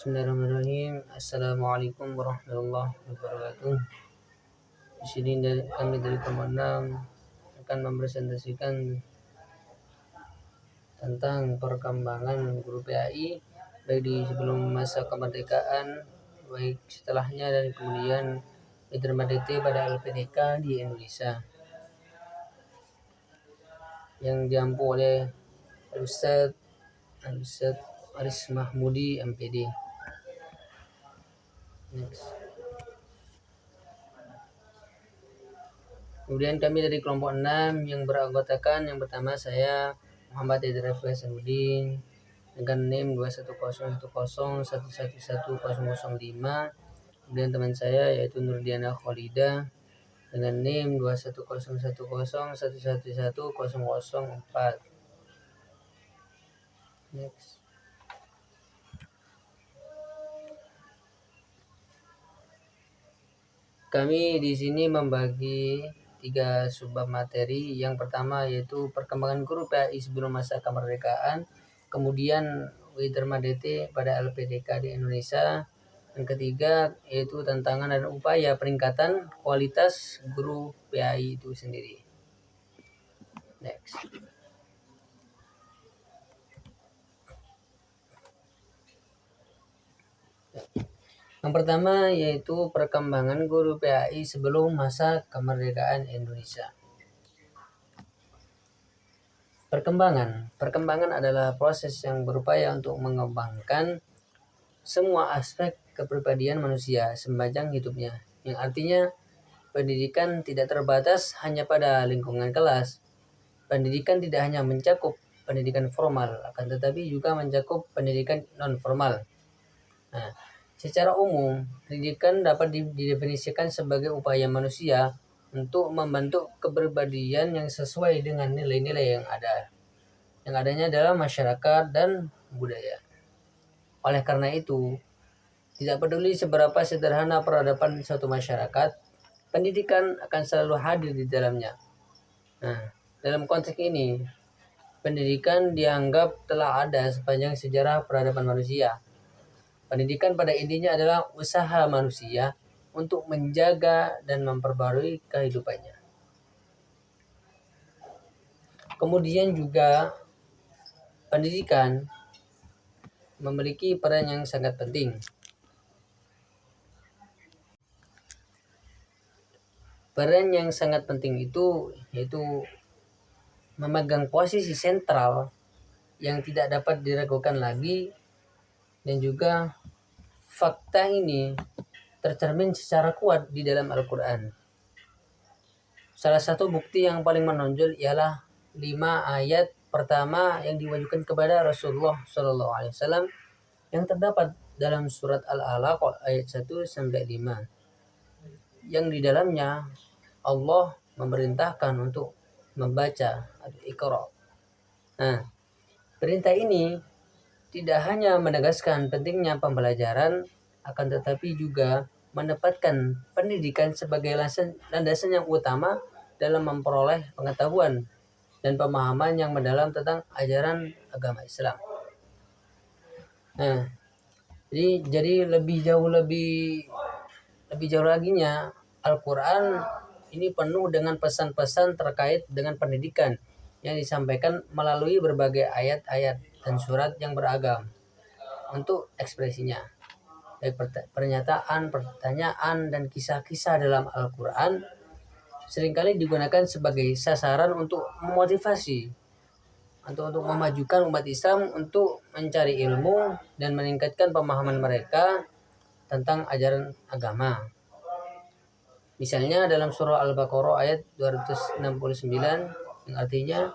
Bismillahirrahmanirrahim. Assalamualaikum warahmatullahi wabarakatuh. Di sini kami dari Kelompok 6 akan mempresentasikan tentang perkembangan guru PAI baik di sebelum masa kemerdekaan, baik setelahnya, dan kemudian Intermediate pada LPDK di Indonesia yang diampu oleh Ustadz Aris Mahmudi MPD. Next. Kemudian kami dari kelompok 6 yang beranggotakan, yang pertama saya Muhammad Idris Hasanuddin dengan NIM 21010111005. Kemudian teman saya yaitu Nurdiana Khalida dengan NIM 21010111004. Next. Kami di sini membagi 3 subbab materi. Yang pertama yaitu perkembangan guru PAI sebelum masa kemerdekaan, kemudian Intermediate pada LPDK di Indonesia. Yang ketiga yaitu tantangan dan upaya peningkatan kualitas guru PAI itu sendiri. Next. Yang pertama yaitu perkembangan guru PAI sebelum masa kemerdekaan Indonesia. Perkembangan adalah proses yang berupaya untuk mengembangkan semua aspek kepribadian manusia sepanjang hidupnya, yang artinya pendidikan tidak terbatas hanya pada lingkungan kelas. Pendidikan tidak hanya mencakup pendidikan formal, akan tetapi juga mencakup pendidikan non-formal. Nah, secara umum, pendidikan dapat didefinisikan sebagai upaya manusia untuk membentuk kepribadian yang sesuai dengan nilai-nilai yang adanya dalam masyarakat dan budaya. Oleh karena itu, tidak peduli seberapa sederhana peradaban suatu masyarakat, pendidikan akan selalu hadir di dalamnya. Nah, dalam konteks ini, pendidikan dianggap telah ada sepanjang sejarah peradaban manusia. Pendidikan pada intinya adalah usaha manusia untuk menjaga dan memperbarui kehidupannya. Kemudian juga pendidikan memiliki peran yang sangat penting. Peran yang sangat penting itu yaitu memegang posisi sentral yang tidak dapat diragukan lagi, dan juga fakta ini tercermin secara kuat di dalam Al-Quran. Salah satu bukti yang paling menonjol ialah 5 ayat pertama yang diwahyukan kepada Rasulullah SAW yang terdapat dalam surat Al-Alaq ayat 1-5, yang di dalamnya Allah memerintahkan untuk membaca Iqra. Nah, perintah ini tidak hanya menegaskan pentingnya pembelajaran, akan tetapi juga menempatkan pendidikan sebagai landasan yang utama dalam memperoleh pengetahuan dan pemahaman yang mendalam tentang ajaran agama Islam. Nah, jadi lebih jauh laginya, Al-Quran ini penuh dengan pesan-pesan terkait dengan pendidikan yang disampaikan melalui berbagai ayat-ayat dan surat yang beragam. Untuk ekspresinya, baik pernyataan, pertanyaan, dan kisah-kisah dalam Al-Quran seringkali digunakan sebagai sasaran untuk memotivasi, untuk memajukan umat Islam untuk mencari ilmu dan meningkatkan pemahaman mereka tentang ajaran agama. Misalnya dalam surah Al-Baqarah ayat 269 yang artinya,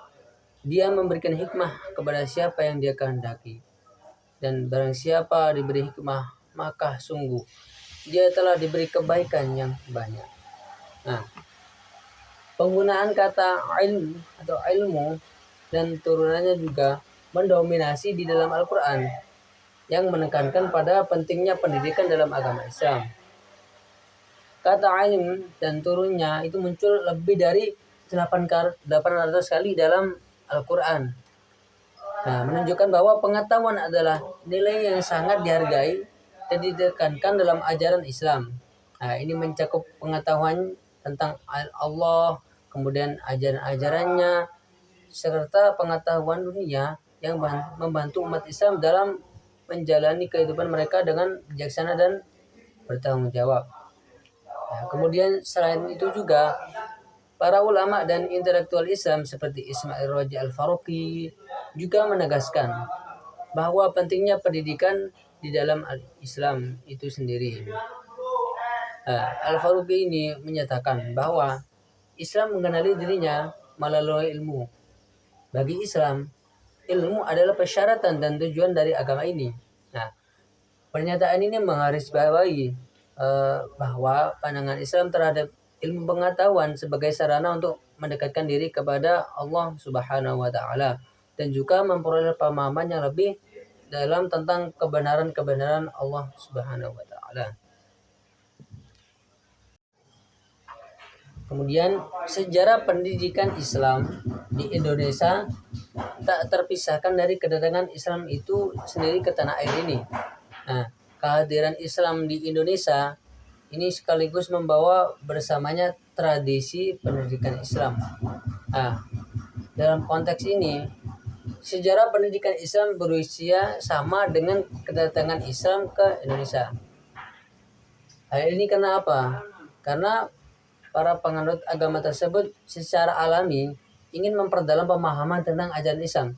Dia memberikan hikmah kepada siapa yang Dia kehendaki, dan barang siapa diberi hikmah maka sungguh dia telah diberi kebaikan yang banyak. Nah, penggunaan kata ilm atau ilmu dan turunannya juga mendominasi di dalam Al-Quran yang menekankan pada pentingnya pendidikan dalam agama Islam. Kata ilm dan turunnya itu muncul lebih dari 800 kali dalam Al-Quran. Nah, menunjukkan bahwa pengetahuan adalah nilai yang sangat dihargai dan ditekankan dalam ajaran Islam. Nah, ini mencakup pengetahuan tentang Allah, kemudian ajaran-ajarannya, serta pengetahuan dunia yang membantu umat Islam dalam menjalani kehidupan mereka dengan bijaksana dan bertanggung jawab. Nah, kemudian selain itu juga para ulama dan intelektual Islam seperti Ismail Raja Al-Faruqi juga menegaskan bahwa pentingnya pendidikan di dalam Islam itu sendiri. Al-Faruqi ini menyatakan bahwa Islam mengenali dirinya melalui ilmu. Bagi Islam, ilmu adalah persyaratan dan tujuan dari agama ini. Nah, pernyataan ini menggarisbawahi bahwa pandangan Islam terhadap ilmu pengetahuan sebagai sarana untuk mendekatkan diri kepada Allah Subhanahu wa taala dan juga memperoleh pemahaman yang lebih dalam tentang kebenaran-kebenaran Allah Subhanahu wa taala. Kemudian sejarah pendidikan Islam di Indonesia tak terpisahkan dari kedatangan Islam itu sendiri ke tanah air ini. Nah, kehadiran Islam di Indonesia ini sekaligus membawa bersamanya tradisi pendidikan Islam. Nah, dalam konteks ini, sejarah pendidikan Islam berusia sama dengan kedatangan Islam ke Indonesia. Hal ini karena apa? Karena para penganut agama tersebut secara alami ingin memperdalam pemahaman tentang ajaran Islam,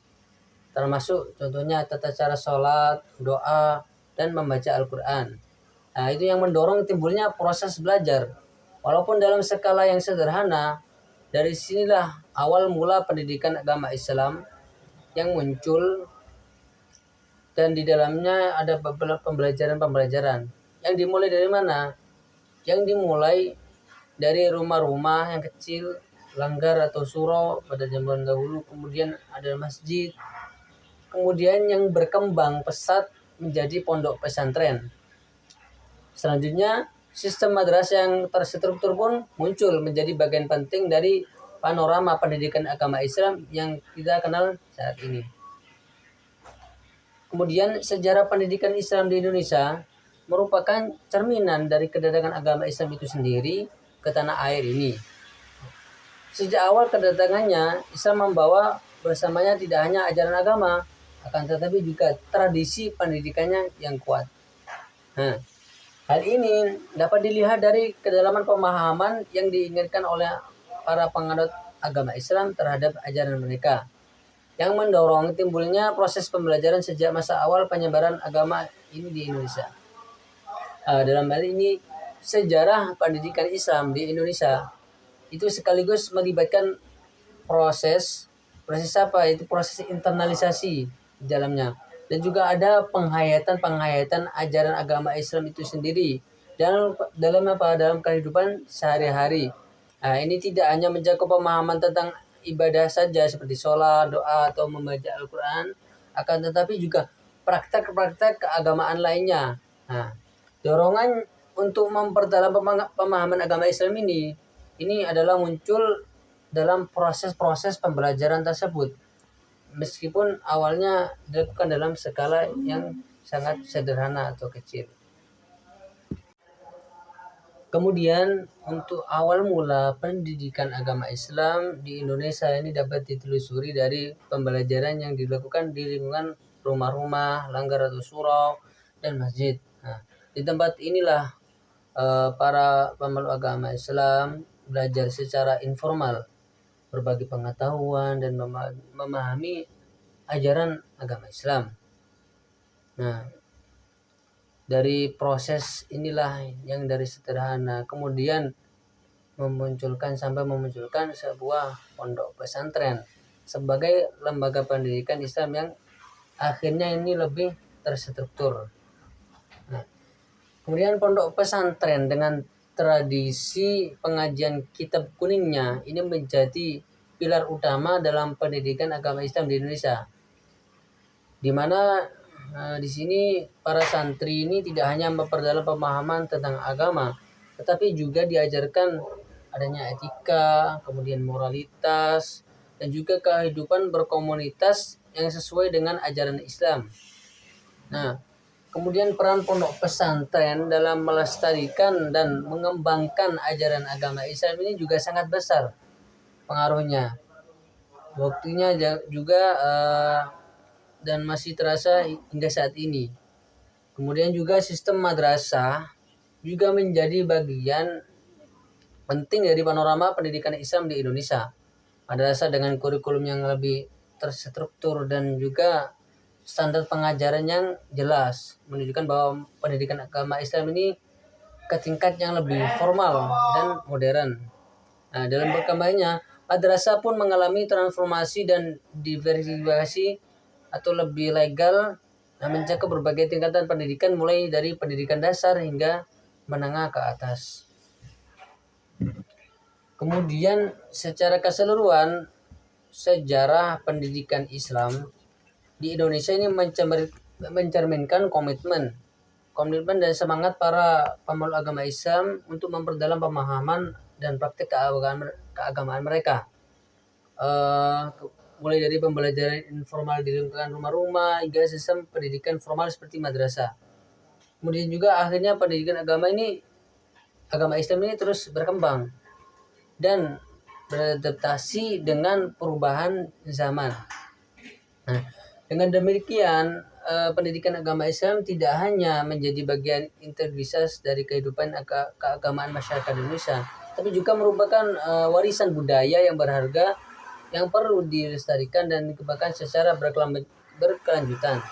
termasuk contohnya tata cara sholat, doa, dan membaca Al-Quran. Nah, itu yang mendorong timbulnya proses belajar. Walaupun dalam skala yang sederhana, dari sinilah awal mula pendidikan agama Islam yang muncul, dan di dalamnya ada beberapa pembelajaran-pembelajaran. Yang dimulai dari mana? Yang dimulai dari rumah-rumah yang kecil, langgar atau surau pada zaman dahulu, kemudian ada masjid, kemudian yang berkembang pesat menjadi pondok pesantren. Selanjutnya, sistem madrasah yang terstruktur pun muncul menjadi bagian penting dari panorama pendidikan agama Islam yang kita kenal saat ini. Kemudian, sejarah pendidikan Islam di Indonesia merupakan cerminan dari kedatangan agama Islam itu sendiri ke tanah air ini. Sejak awal kedatangannya, Islam membawa bersamanya tidak hanya ajaran agama, akan tetapi juga tradisi pendidikannya yang kuat. Nah, hal ini dapat dilihat dari kedalaman pemahaman yang diinginkan oleh para penganut agama Islam terhadap ajaran mereka, yang mendorong timbulnya proses pembelajaran sejak masa awal penyebaran agama ini di Indonesia. Dalam hal ini, sejarah pendidikan Islam di Indonesia itu sekaligus melibatkan proses apa? Itu proses internalisasi di dalamnya, dan juga ada penghayatan ajaran agama Islam itu sendiri dalam kehidupan sehari-hari. Nah, ini tidak hanya mencakup pemahaman tentang ibadah saja seperti sholat, doa, atau membaca Al-Quran, akan tetapi juga praktek-praktek keagamaan lainnya. Nah, dorongan untuk memperdalam pemahaman agama Islam ini adalah muncul dalam proses-proses pembelajaran tersebut, meskipun awalnya dilakukan dalam skala yang sangat sederhana atau kecil. Kemudian untuk awal mula pendidikan agama Islam di Indonesia ini dapat ditelusuri dari pembelajaran yang dilakukan di lingkungan rumah-rumah, langgar atau surau, dan masjid. Nah, di tempat inilah para pemeluk agama Islam belajar secara informal, berbagi pengetahuan, dan memahami ajaran agama Islam. Nah, dari proses inilah yang dari sederhana kemudian memunculkan sebuah pondok pesantren sebagai lembaga pendidikan Islam yang akhirnya ini lebih terstruktur. Nah, kemudian pondok pesantren dengan tradisi pengajian kitab kuningnya ini menjadi pilar utama dalam pendidikan agama Islam di Indonesia, di mana di sini para santri ini tidak hanya memperdalam pemahaman tentang agama, tetapi juga diajarkan adanya etika, kemudian moralitas, dan juga kehidupan berkomunitas yang sesuai dengan ajaran Islam. Nah, Kemudian peran pondok pesantren dalam melestarikan dan mengembangkan ajaran agama Islam ini juga sangat besar pengaruhnya. Waktunya juga dan masih terasa hingga saat ini. Kemudian juga sistem madrasah juga menjadi bagian penting dari panorama pendidikan Islam di Indonesia. Madrasah dengan kurikulum yang lebih terstruktur dan juga standar pengajaran yang jelas menunjukkan bahwa pendidikan agama Islam ini ke tingkat yang lebih formal dan modern. Nah, dalam berkembangnya, madrasah pun mengalami transformasi dan diversifikasi atau lebih legal, mencakup berbagai tingkatan pendidikan mulai dari pendidikan dasar hingga menengah ke atas. Kemudian secara keseluruhan sejarah pendidikan Islam di Indonesia ini mencerminkan komitmen dan semangat para pemeluk agama Islam untuk memperdalam pemahaman dan praktik keagamaan mereka. Mulai dari pembelajaran informal di lingkungan rumah-rumah hingga sistem pendidikan formal seperti madrasah. Kemudian juga akhirnya pendidikan agama Islam ini terus berkembang dan beradaptasi dengan perubahan zaman. Nah, dengan demikian pendidikan agama Islam tidak hanya menjadi bagian integritas dari kehidupan keagamaan masyarakat Indonesia, tapi juga merupakan warisan budaya yang berharga yang perlu dilestarikan dan dikembangkan secara berkelanjutan.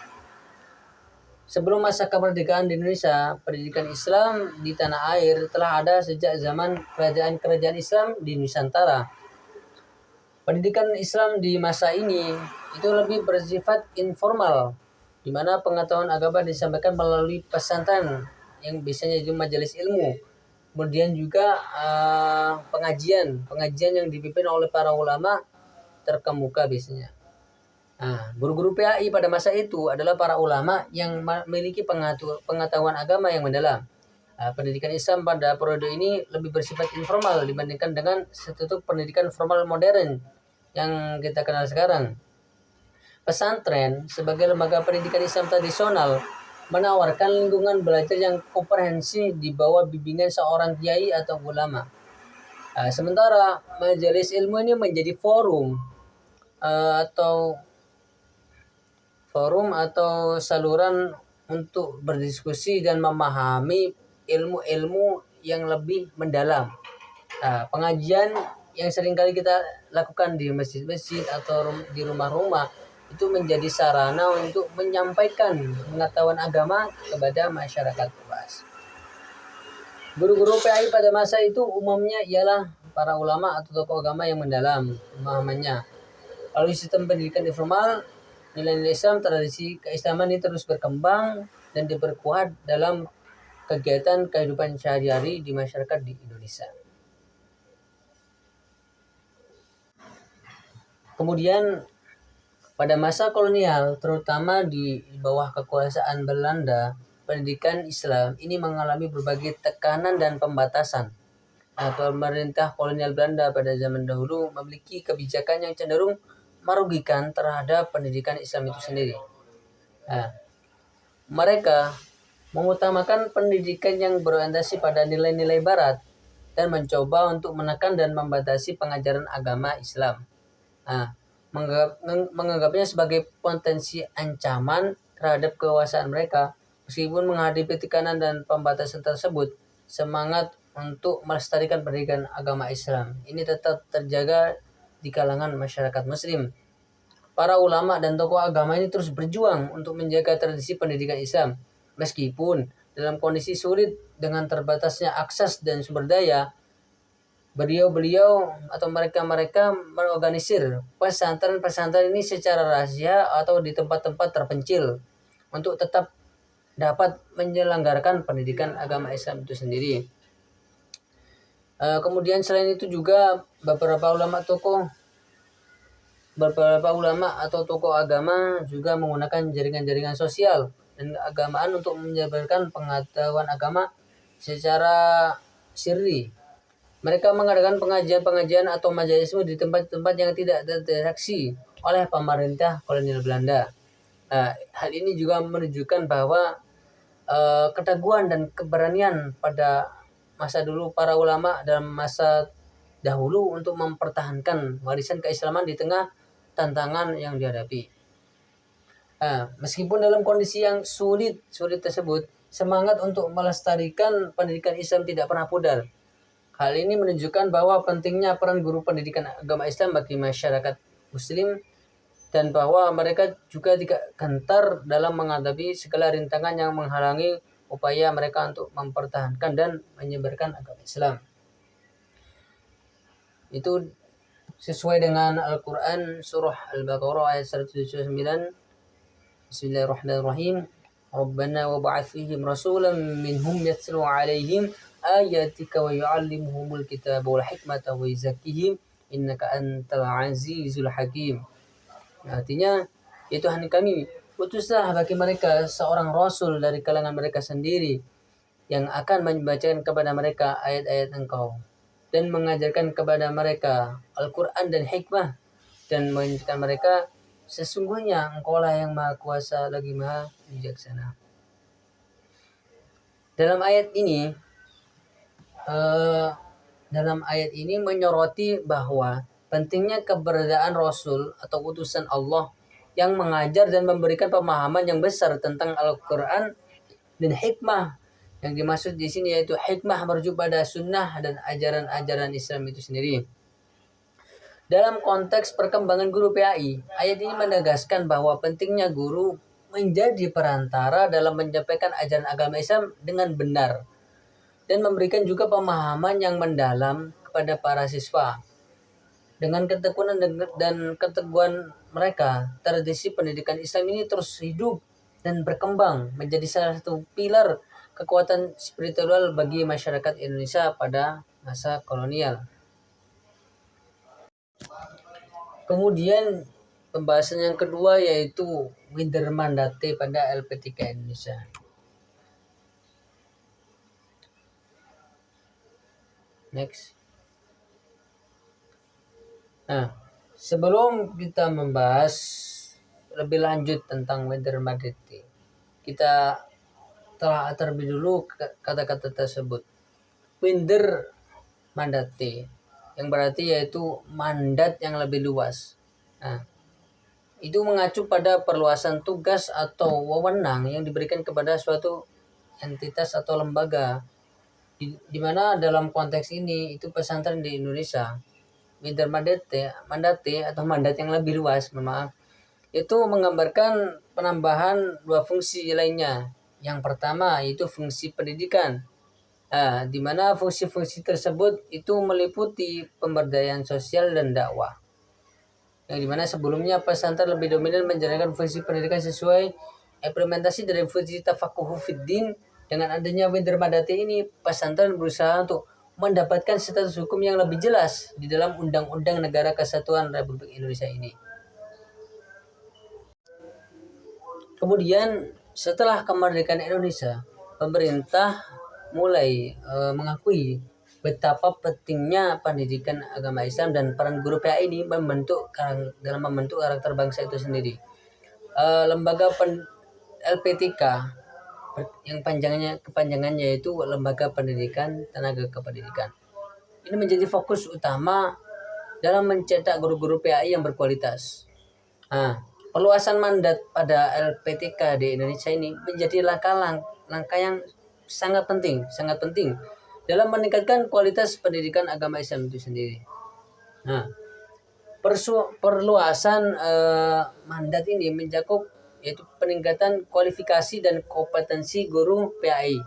Sebelum masa kemerdekaan di Indonesia, pendidikan Islam di tanah air telah ada sejak zaman kerajaan-kerajaan Islam di Nusantara. Pendidikan Islam di masa ini itu lebih bersifat informal, di mana pengetahuan agama disampaikan melalui pesantren yang biasanya itu majelis ilmu. Kemudian juga pengajian yang dipimpin oleh para ulama terkemuka biasanya. Nah, guru-guru PAI pada masa itu adalah para ulama yang memiliki pengetahuan agama yang mendalam. Pendidikan Islam pada periode ini lebih bersifat informal dibandingkan dengan struktur pendidikan formal modern yang kita kenal sekarang. Pesantren sebagai lembaga pendidikan Islam tradisional menawarkan lingkungan belajar yang komprehensif di bawah bimbingan seorang kiai atau ulama. Sementara majelis ilmu ini menjadi forum atau saluran untuk berdiskusi dan memahami ilmu-ilmu yang lebih mendalam. Pengajian yang seringkali kita lakukan di masjid-masjid atau di rumah-rumah itu menjadi sarana untuk menyampaikan pengetahuan agama kepada masyarakat luas. Guru-guru PAI pada masa itu umumnya ialah para ulama atau tokoh agama yang mendalam pemahamannya. Lalu sistem pendidikan informal, nilai-nilai Islam, tradisi keislaman ini terus berkembang dan diperkuat dalam kegiatan kehidupan sehari-hari di masyarakat di Indonesia. Kemudian pada masa kolonial, terutama di bawah kekuasaan Belanda, pendidikan Islam ini mengalami berbagai tekanan dan pembatasan. Pemerintah kolonial Belanda pada zaman dahulu memiliki kebijakan yang cenderung merugikan terhadap pendidikan Islam itu sendiri. Mereka mengutamakan pendidikan yang berorientasi pada nilai-nilai Barat dan mencoba untuk menekan dan membatasi pengajaran agama Islam. Menganggapnya sebagai potensi ancaman terhadap kekuasaan mereka. Meskipun menghadapi tekanan dan pembatasan tersebut, semangat untuk melestarikan pendidikan agama Islam ini tetap terjaga di kalangan masyarakat Muslim. Para ulama dan tokoh agama ini terus berjuang untuk menjaga tradisi pendidikan Islam. Meskipun dalam kondisi sulit dengan terbatasnya akses dan sumber daya, beliau atau mereka mengorganisir pesantren-pesantren ini secara rahasia atau di tempat-tempat terpencil untuk tetap dapat menyelenggarakan pendidikan agama Islam itu sendiri. Kemudian selain itu juga beberapa ulama atau tokoh agama juga menggunakan jaringan-jaringan sosial dan keagamaan untuk menyebarkan pengetahuan agama secara sirri. Mereka mengadakan pengajian-pengajian atau majelis di tempat-tempat yang tidak terdeteksi oleh pemerintah kolonial Belanda. Hal ini juga menunjukkan bahwa keteguhan dan keberanian pada masa dulu para ulama dalam masa dahulu untuk mempertahankan warisan keislaman di tengah tantangan yang dihadapi. Meskipun dalam kondisi yang sulit tersebut, semangat untuk melestarikan pendidikan Islam tidak pernah pudar. Hal ini menunjukkan bahwa pentingnya peran guru pendidikan agama Islam bagi masyarakat Muslim dan bahwa mereka juga tidak gentar dalam menghadapi segala rintangan yang menghalangi upaya mereka untuk mempertahankan dan menyebarkan agama Islam. Itu sesuai dengan Al-Quran surah Al-Baqarah ayat 179. Bismillahirrahmanirrahim. Rabbana wab'ath fihim rasulan minhum yatlu 'alaihim ayatika wa yu'allimuhumul kitaba wal hikmata wa yuzakkihim innaka antal azizul hakim. Artinya, ya Tuhan kami, utuslah bagi mereka seorang rasul dari kalangan mereka sendiri yang akan membacakan kepada mereka ayat-ayat Engkau dan mengajarkan kepada mereka Al-Quran dan hikmah dan mengajarkan mereka sesungguhnya Engkau lah yang Maha Kuasa lagi Maha Bijaksana. Dalam ayat ini menyoroti bahwa pentingnya keberadaan Rasul atau utusan Allah yang mengajar dan memberikan pemahaman yang besar tentang Al-Quran dan hikmah. Yang dimaksud di sini yaitu hikmah merujuk pada sunnah dan ajaran-ajaran Islam itu sendiri. Dalam konteks perkembangan guru PAI, ayat ini menegaskan bahwa pentingnya guru menjadi perantara dalam menyampaikan ajaran agama Islam dengan benar dan memberikan juga pemahaman yang mendalam kepada para siswa. Dengan ketekunan dan keteguhan mereka, tradisi pendidikan Islam ini terus hidup dan berkembang menjadi salah satu pilar kekuatan spiritual bagi masyarakat Indonesia pada masa kolonial. Kemudian pembahasan yang kedua yaitu Minder Mandate pada LP3 Indonesia. Next. Sebelum kita membahas lebih lanjut tentang Minder Mandate, kita telah terlebih dulu kata-kata tersebut. Minder Mandate yang berarti yaitu mandat yang lebih luas. Itu mengacu pada perluasan tugas atau wewenang yang diberikan kepada suatu entitas atau lembaga. Di mana dalam konteks ini itu pesantren di Indonesia, Minder Mandate atau mandat yang lebih luas, itu menggambarkan penambahan dua fungsi lainnya. Yang pertama yaitu fungsi pendidikan. Di mana fungsi-fungsi tersebut itu meliputi pemberdayaan sosial dan dakwah. Yang dimana sebelumnya pesantren lebih dominan menjalankan fungsi pendidikan sesuai implementasi dari fungsi tafakuhu fiddin. Dengan adanya Minder Mandate ini, pesantren berusaha untuk mendapatkan status hukum yang lebih jelas di dalam Undang-Undang Negara Kesatuan Republik Indonesia ini. Kemudian setelah kemerdekaan Indonesia, pemerintah mulai mengakui betapa pentingnya pendidikan agama Islam dan peran guru PAI ini dalam membentuk karakter bangsa itu sendiri. Lembaga LP3 yang kepanjangannya yaitu Lembaga Pendidikan Tenaga Kependidikan. Ini menjadi fokus utama dalam mencetak guru-guru PAI yang berkualitas. Perluasan mandat pada LP3 di Indonesia ini menjadi langkah yang sangat penting dalam meningkatkan kualitas pendidikan agama Islam itu sendiri. Perluasan mandat ini mencakup yaitu peningkatan kualifikasi dan kompetensi guru PAI,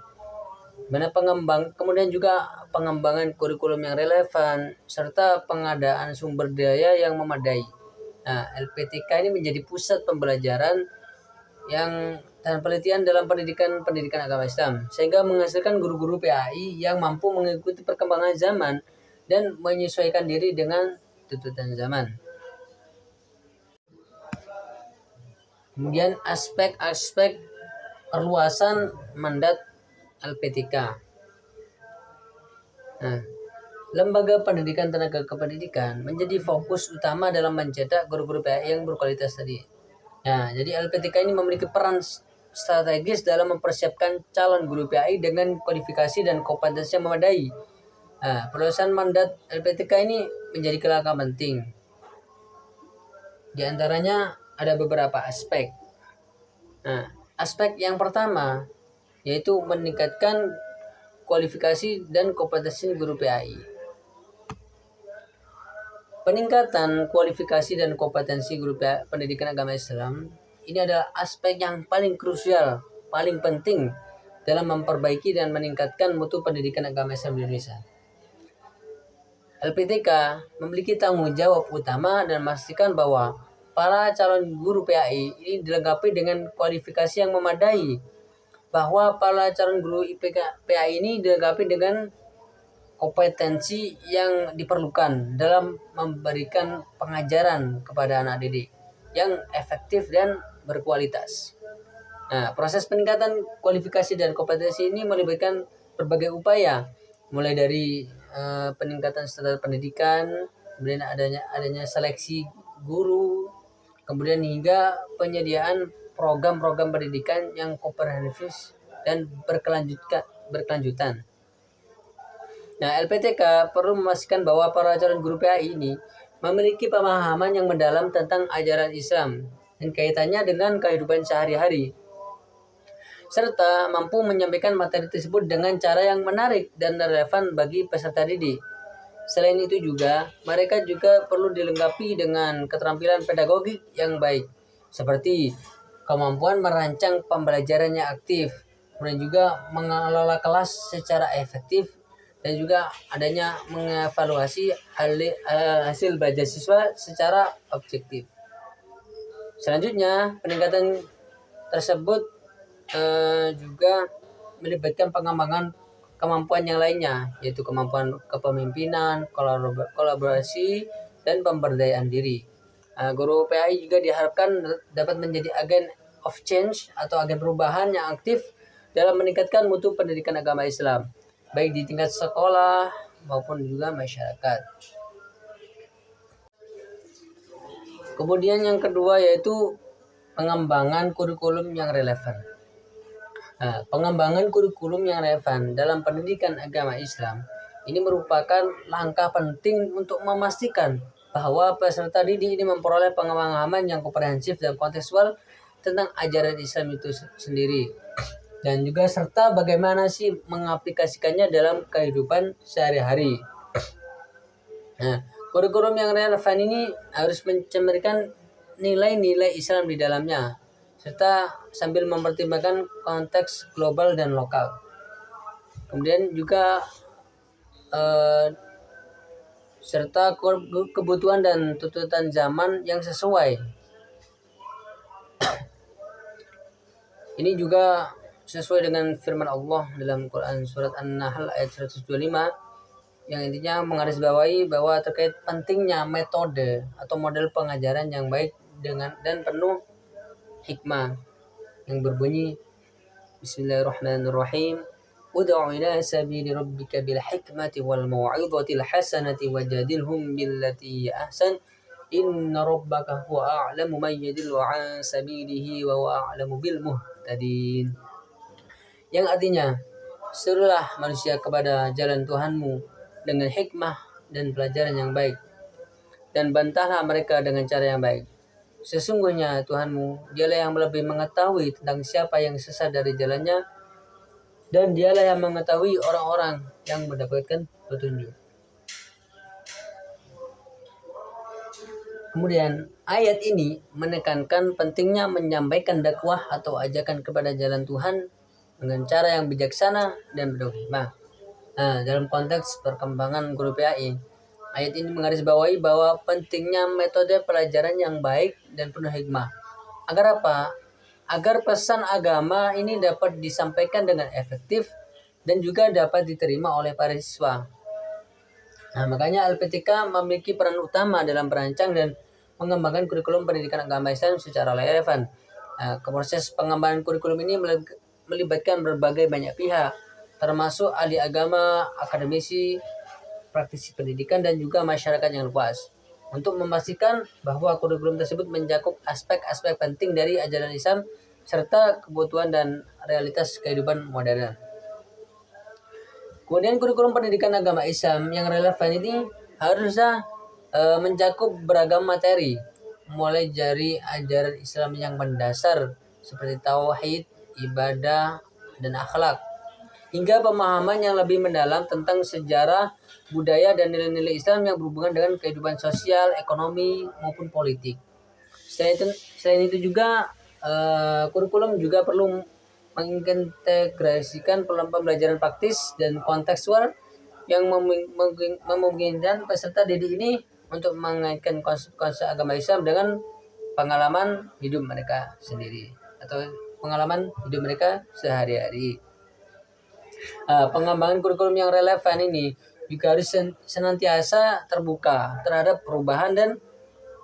kemudian juga pengembangan kurikulum yang relevan serta pengadaan sumber daya yang memadai. LP3 ini menjadi pusat pembelajaran dan penelitian dalam pendidikan agama Islam, sehingga menghasilkan guru-guru PAI yang mampu mengikuti perkembangan zaman dan menyesuaikan diri dengan tuntutan zaman. Kemudian aspek-aspek perluasan mandat LP3. Lembaga Pendidikan Tenaga Kependidikan menjadi fokus utama dalam mencetak guru-guru PAI yang berkualitas tadi. Jadi LP3 ini memiliki peran strategis dalam mempersiapkan calon guru PAI dengan kualifikasi dan kompetensi yang memadai. Nah, pelulusan mandat LPTK ini menjadi langkah penting. Di antaranya ada beberapa aspek. Nah, aspek yang pertama yaitu meningkatkan kualifikasi dan kompetensi guru PAI. Peningkatan kualifikasi dan kompetensi guru pendidikan agama Islam ini adalah aspek yang paling krusial, paling penting dalam memperbaiki dan meningkatkan mutu pendidikan agama Islam di Indonesia. LPTK memiliki tanggung jawab utama dan memastikan bahwa para calon guru PAI ini dilengkapi dengan kualifikasi yang memadai, bahwa para calon guru PAI ini dilengkapi dengan kompetensi yang diperlukan dalam memberikan pengajaran kepada anak didik yang efektif dan berkualitas. Nah, proses peningkatan kualifikasi dan kompetensi ini melibatkan berbagai upaya, mulai dari peningkatan standar pendidikan, kemudian adanya seleksi guru, kemudian hingga penyediaan program-program pendidikan yang komprehensif dan berkelanjutan. Nah, LPTK perlu memastikan bahwa para calon guru PAI ini memiliki pemahaman yang mendalam tentang ajaran Islam dan kaitannya dengan kehidupan sehari-hari, serta mampu menyampaikan materi tersebut dengan cara yang menarik dan relevan bagi peserta didik. Selain itu juga, mereka juga perlu dilengkapi dengan keterampilan pedagogik yang baik, seperti kemampuan merancang pembelajaran yang aktif, kemudian juga mengelola kelas secara efektif, dan juga adanya mengevaluasi hasil belajar siswa secara objektif. Selanjutnya, peningkatan tersebut juga melibatkan pengembangan kemampuan yang lainnya, yaitu kemampuan kepemimpinan, kolaborasi, dan pemberdayaan diri. Guru PAI juga diharapkan dapat menjadi agen of change atau agen perubahan yang aktif dalam meningkatkan mutu pendidikan agama Islam, baik di tingkat sekolah maupun juga masyarakat. Kemudian yang kedua yaitu pengembangan kurikulum yang relevan. Nah, pengembangan kurikulum yang relevan dalam pendidikan agama Islam ini merupakan langkah penting untuk memastikan bahwa peserta didik ini memperoleh pemahaman yang komprehensif dan kontekstual tentang ajaran Islam itu sendiri, dan juga serta bagaimana sih mengaplikasikannya dalam kehidupan sehari-hari. Nah, kurikulum yang relevan ini harus mencerminkan nilai-nilai Islam di dalamnya, serta sambil mempertimbangkan konteks global dan lokal. Kemudian juga serta kebutuhan dan tuntutan zaman yang sesuai. Ini juga sesuai dengan firman Allah dalam Quran surat An-Nahl ayat 125 yang intinya menggarisbawahi bahwa terkait pentingnya metode atau model pengajaran yang baik dengan dan penuh hikmah, yang berbunyi Bismillahirrahmanirrahim. Ud'u ila sabili rabbika bil hikmati wal mau'izatil hasanati wajadilhum billati ahsan inna rabbaka huwa a'lamu man yadillu an sabilihi wa huwa a'lamu bil muhtadin. Yang artinya, serulah manusia kepada jalan Tuhanmu dengan hikmah dan pelajaran yang baik, dan bantahlah mereka dengan cara yang baik. Sesungguhnya Tuhanmu, dialah yang lebih mengetahui tentang siapa yang sesat dari jalannya, dan dialah yang mengetahui orang-orang yang mendapatkan petunjuk. Kemudian ayat ini menekankan pentingnya menyampaikan dakwah atau ajakan kepada jalan Tuhan dengan cara yang bijaksana dan penuh hikmah. Nah, dalam konteks perkembangan guru PAI, ayat ini menggarisbawahi bahwa pentingnya metode pelajaran yang baik dan penuh hikmah. Agar apa? Agar pesan agama ini dapat disampaikan dengan efektif dan juga dapat diterima oleh para siswa. Nah, makanya LPTK memiliki peran utama dalam merancang dan mengembangkan kurikulum pendidikan agama Islam secara relevan. Nah, proses pengembangan kurikulum ini melibatkan berbagai banyak pihak, termasuk ahli agama, akademisi, praktisi pendidikan, dan juga masyarakat yang luas, untuk memastikan bahwa kurikulum tersebut mencakup aspek-aspek penting dari ajaran Islam serta kebutuhan dan realitas kehidupan modern. Kemudian kurikulum pendidikan agama Islam yang relevan ini harusnya mencakup beragam materi, mulai dari ajaran Islam yang mendasar seperti tauhid, ibadah, dan akhlak, hingga pemahaman yang lebih mendalam tentang sejarah, budaya, dan nilai-nilai Islam yang berhubungan dengan kehidupan sosial, ekonomi, maupun politik. Selain itu juga kurikulum juga perlu mengintegrasikan pembelajaran praktis dan kontekstual yang memungkinkan peserta didik ini untuk mengaitkan konsep agama Islam dengan pengalaman hidup mereka sendiri atau pengalaman hidup mereka sehari-hari. Pengembangan kurikulum yang relevan ini juga harus senantiasa terbuka terhadap perubahan dan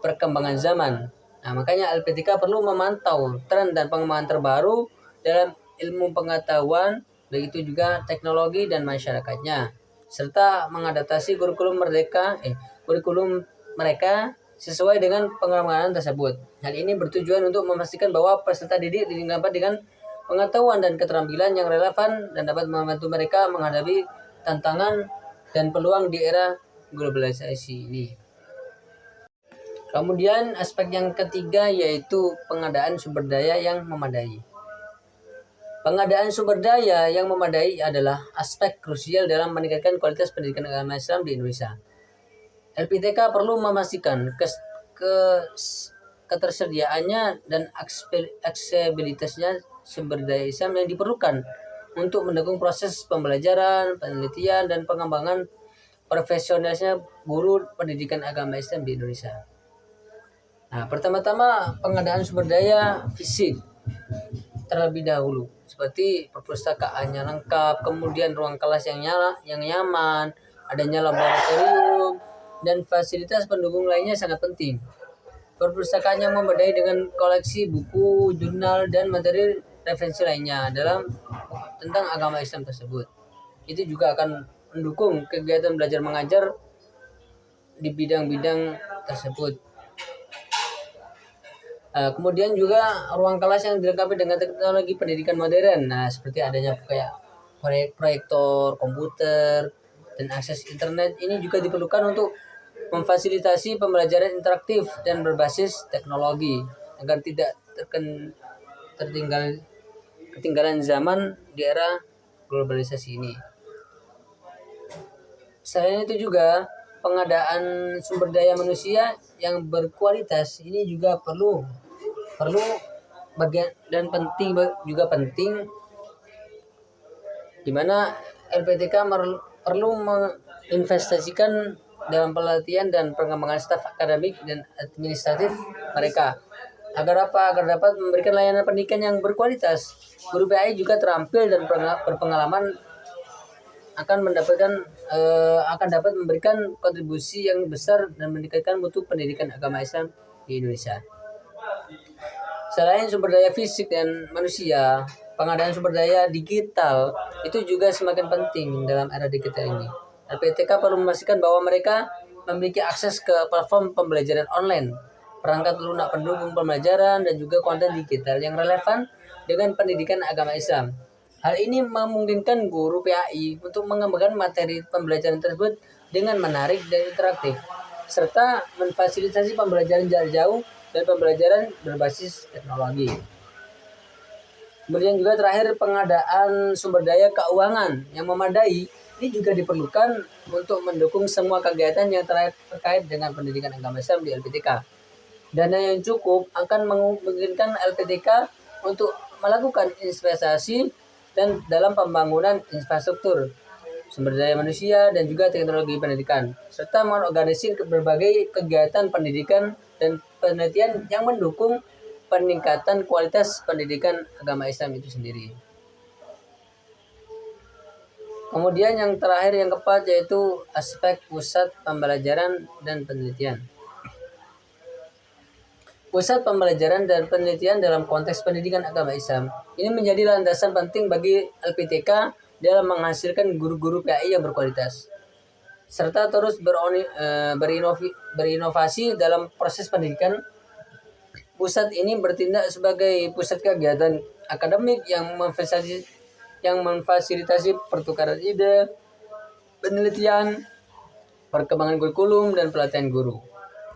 perkembangan zaman. Nah, makanya LPTK perlu memantau tren dan pengembangan terbaru dalam ilmu pengetahuan, begitu juga teknologi dan masyarakatnya, serta mengadaptasi kurikulum mereka sesuai dengan pengembangan tersebut. Hal ini bertujuan untuk memastikan bahwa peserta didik dapat dengan pengetahuan dan keterampilan yang relevan dan dapat membantu mereka menghadapi tantangan dan peluang di era globalisasi ini. Kemudian aspek yang ketiga yaitu pengadaan sumber daya yang memadai. Pengadaan sumber daya yang memadai adalah aspek krusial dalam meningkatkan kualitas pendidikan agama Islam di Indonesia. LPTK perlu memastikan ketersediaannya dan aksesibilitasnya sumber daya Islam yang diperlukan untuk mendukung proses pembelajaran, penelitian, dan pengembangan profesionalisme guru pendidikan agama Islam di Indonesia. Nah, pertama-tama pengadaan sumber daya fisik terlebih dahulu, seperti perpustakaannya lengkap, kemudian ruang kelas yang nyaman, adanya laboratorium, dan fasilitas pendukung lainnya sangat penting. Perpustakaan yang memadai dengan koleksi buku, jurnal, dan materi referensi lainnya tentang agama Islam tersebut. Itu juga akan mendukung kegiatan belajar mengajar di bidang-bidang tersebut. Kemudian juga ruang kelas yang dilengkapi dengan teknologi pendidikan modern. Nah, seperti adanya kayak proyektor, komputer, dan akses internet ini juga diperlukan untuk memfasilitasi pembelajaran interaktif dan berbasis teknologi agar tidak ketinggalan zaman di era globalisasi ini. Selain itu juga pengadaan sumber daya manusia yang berkualitas ini juga perlu bagian dan penting di mana LPTK perlu menginvestasikan dalam pelatihan dan pengembangan staf akademik dan administratif mereka agar dapat memberikan layanan pendidikan yang berkualitas. Guru PAI juga terampil dan berpengalaman akan dapat memberikan kontribusi yang besar dan meningkatkan mutu pendidikan agama Islam di Indonesia. Selain sumber daya fisik dan manusia, pengadaan sumber daya digital itu juga semakin penting dalam era digital ini. LPTK perlu memastikan bahwa mereka memiliki akses ke platform pembelajaran online, perangkat lunak pendukung pembelajaran, dan juga konten digital yang relevan dengan pendidikan agama Islam. Hal ini memungkinkan guru PAI untuk mengembangkan materi pembelajaran tersebut dengan menarik dan interaktif, serta memfasilitasi pembelajaran jarak jauh dan pembelajaran berbasis teknologi. Kemudian juga terakhir, pengadaan sumber daya keuangan yang memadai ini juga diperlukan untuk mendukung semua kegiatan yang terkait dengan pendidikan agama Islam di LPTK. Dana yang cukup akan memungkinkan LPTK untuk melakukan investasi dan dalam pembangunan infrastruktur, sumber daya manusia, dan juga teknologi pendidikan, serta mengorganisir berbagai kegiatan pendidikan dan penelitian yang mendukung peningkatan kualitas pendidikan agama Islam itu sendiri. Kemudian yang terakhir, yang keempat, yaitu aspek pusat pembelajaran dan penelitian. Pusat pembelajaran dan penelitian dalam konteks pendidikan agama Islam ini menjadi landasan penting bagi LPTK dalam menghasilkan guru-guru PAI yang berkualitas, serta terus berinovasi dalam proses pendidikan Pusat ini bertindak sebagai pusat kegiatan akademik yang memfasilitasi pertukaran ide, penelitian, perkembangan kurikulum, dan pelatihan guru.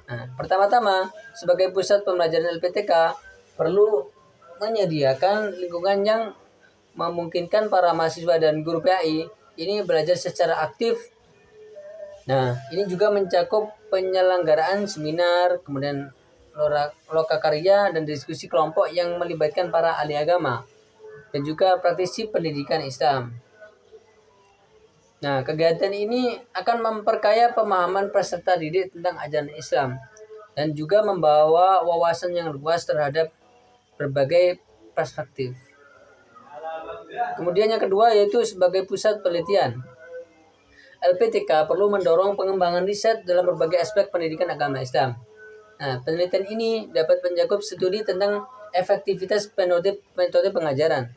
Nah, pertama-tama, sebagai pusat pembelajaran LPTK, perlu menyediakan lingkungan yang memungkinkan para mahasiswa dan guru PAI ini belajar secara aktif. Nah, ini juga mencakup penyelenggaraan seminar, kemudian lokakarya dan diskusi kelompok yang melibatkan para ahli agama dan juga praktisi pendidikan Islam. Nah, kegiatan ini akan memperkaya pemahaman peserta didik tentang ajaran Islam dan juga membawa wawasan yang luas terhadap berbagai perspektif. Kemudian yang kedua yaitu sebagai pusat penelitian. LPTK perlu mendorong pengembangan riset dalam berbagai aspek pendidikan agama Islam. Nah, penelitian ini dapat mencakup studi tentang efektivitas metode pengajaran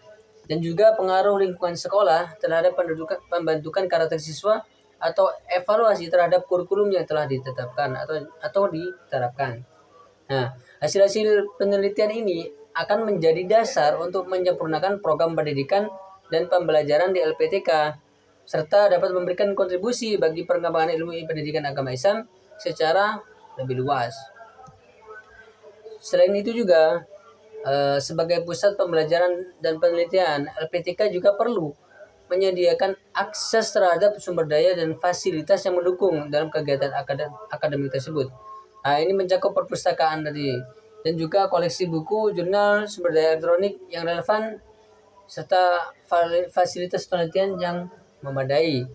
dan juga pengaruh lingkungan sekolah terhadap pembentukan karakter siswa atau evaluasi terhadap kurikulum yang telah ditetapkan atau diterapkan. Nah, hasil-hasil penelitian ini akan menjadi dasar untuk menyempurnakan program pendidikan dan pembelajaran di LPTK serta dapat memberikan kontribusi bagi pengembangan ilmu pendidikan agama Islam secara lebih luas. Selain itu juga sebagai pusat pembelajaran dan penelitian, LPTK juga perlu menyediakan akses terhadap sumber daya dan fasilitas yang mendukung dalam kegiatan akademik tersebut. Nah, ini mencakup perpustakaan tadi dan juga koleksi buku, jurnal, sumber daya elektronik yang relevan serta fasilitas penelitian yang memadai.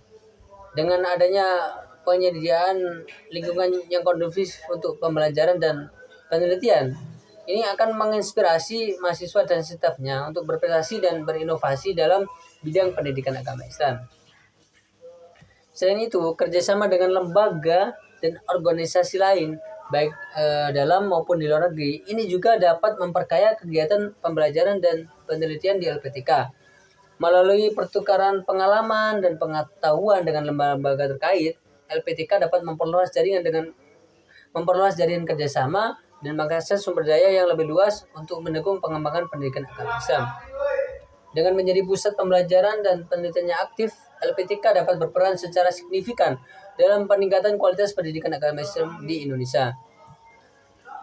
Dengan adanya penyediaan lingkungan yang kondusif untuk pembelajaran dan penelitian, ini akan menginspirasi mahasiswa dan stafnya untuk berprestasi dan berinovasi dalam bidang pendidikan agama Islam. Selain itu, kerjasama dengan lembaga dan organisasi lain, baik dalam maupun di luar negeri, ini juga dapat memperkaya kegiatan pembelajaran dan penelitian di LPTK. Melalui pertukaran pengalaman dan pengetahuan dengan lembaga terkait, LPTK dapat memperluas jaringan kerjasama dan mengakses sumber daya yang lebih luas untuk mendukung pengembangan pendidikan agama Islam. Dengan menjadi pusat pembelajaran dan penelitiannya aktif, LPTK dapat berperan secara signifikan dalam peningkatan kualitas pendidikan agama Islam di Indonesia.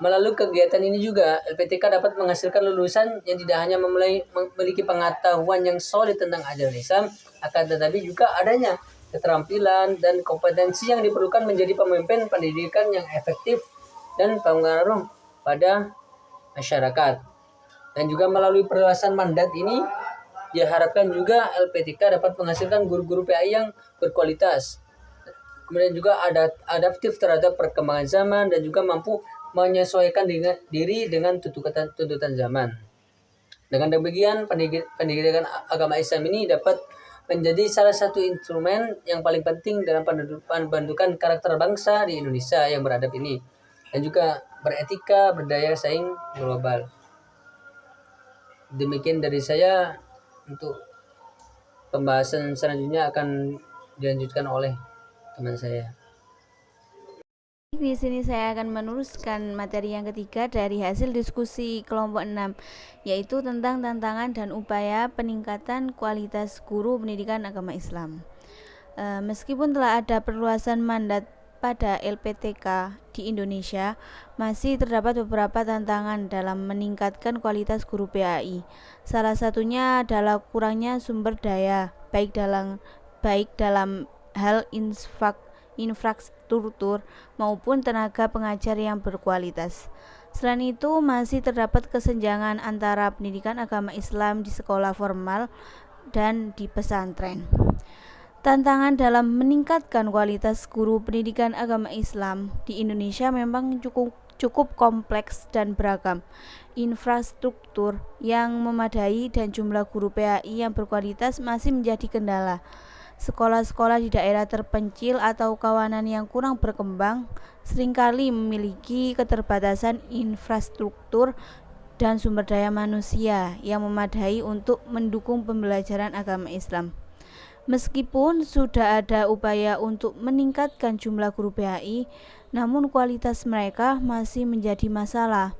Melalui kegiatan ini juga, LPTK dapat menghasilkan lulusan yang tidak hanya memiliki pengetahuan yang solid tentang ajaran Islam, akan tetapi juga adanya keterampilan dan kompetensi yang diperlukan menjadi pemimpin pendidikan yang efektif dan pengaruh pada masyarakat. Dan juga melalui perluasan mandat ini diharapkan juga LPTK dapat menghasilkan guru-guru PAI yang berkualitas, kemudian juga adaptif terhadap perkembangan zaman dan juga mampu menyesuaikan diri dengan tuntutan zaman. Dengan demikian, pendidikan agama Islam ini dapat menjadi salah satu instrumen yang paling penting dalam pembentukan karakter bangsa di Indonesia yang beradab ini dan juga beretika, berdaya saing global. Demikian dari saya. Untuk pembahasan selanjutnya akan dilanjutkan oleh teman saya. Di sini saya akan meneruskan materi yang ketiga dari hasil diskusi kelompok 6, yaitu tentang tantangan dan upaya peningkatan kualitas guru pendidikan agama Islam. Meskipun telah ada perluasan mandat pada LPTK di Indonesia, masih terdapat beberapa tantangan dalam meningkatkan kualitas guru PAI. Salah satunya adalah kurangnya sumber daya, baik dalam hal infrastruktur maupun tenaga pengajar yang berkualitas. Selain itu, masih terdapat kesenjangan antara pendidikan agama Islam di sekolah formal dan di pesantren. Tantangan dalam meningkatkan kualitas guru pendidikan agama Islam di Indonesia memang cukup kompleks dan beragam. Infrastruktur yang memadai dan jumlah guru PAI yang berkualitas masih menjadi kendala. Sekolah-sekolah di daerah terpencil atau kawanan yang kurang berkembang seringkali memiliki keterbatasan infrastruktur dan sumber daya manusia yang memadai untuk mendukung pembelajaran agama Islam. Meskipun sudah ada upaya untuk meningkatkan jumlah guru PAI, namun kualitas mereka masih menjadi masalah.